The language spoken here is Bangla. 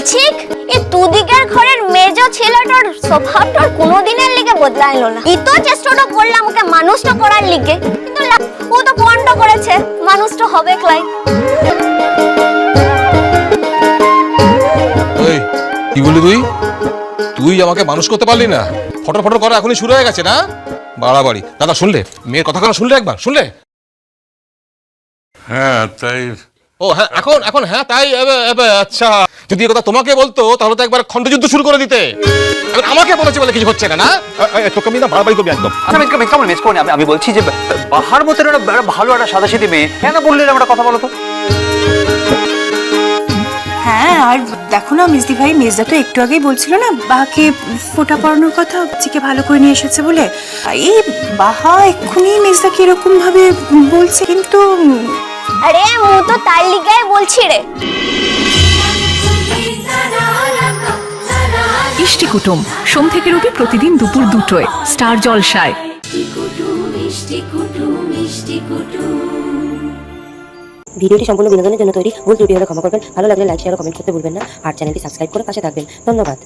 বলছি এই দুদিকের ঘরের মেজ ছেলেটার স্বভাবটার কোনোদিনের লিগে বদলাইলো না। ই তো চেষ্টাটা করলাম ওকে মানুষটা করার লিগে, কিন্তু ও তো পণ্ড করেছে, মানুষটা হবে ক্লাই। ওই কি বললি তুই আমাকে মানুষ করতে পারলি না? ফটো ফটো করা এখনই শুরু হয়ে গেছে না? বাড়াবাড়ি। দাদা শুনলে মেয়ের কথা শুনলে? একবার শুনলে? হ্যাঁ তাই। ও হ্যাঁ, এখন এখন হ্যাঁ তাই। আচ্ছা, যদি এই কথা তোমাকে বলতো তাহলে তো একবার খণ্ডযুদ্ধ শুরু করে দিতে। এবার আমাকে বলেছে বলে কিছু হচ্ছে না। তোকে আমি না বাড়াবাড়ি করবি একদম। কেমন মিস করি আমি বলছি যে বাহার মতো একটা ভালো একটা সাদাসিধে মেয়ে, কেন বললেন আমরা কথা বলো তো? হ্যাঁ, আর দেখো না মিসদি ভাই, মেজদা তো একটু আগেই বলছিল না বাহাকে ফোঁটা পড়ানোর কথা, চিকে ভালো করে নিয়ে এসেছে বলে। এই বাহা এক্ষুনি মেজদাকে এরকম ভাবে বলছে, কিন্তু আরে ও তো তার লিগাই বলছি রে। ইষ্টি কুটুম সোম থেকে রবি প্রতিদিন দুপুর 2টোয় স্টার জলসায়। ভিডিওটি সম্পূর্ণ বিনোদনের জন্য তৈরি, ভুল ত্রুটি হলে ক্ষমা করবেন। ভালো লাগলে লাইক, শেয়ার ও কমেন্ট করতে ভুলবেন না। আর চ্যানেলটি সাবস্ক্রাইব করে পাশে থাকবেন। ধন্যবাদ।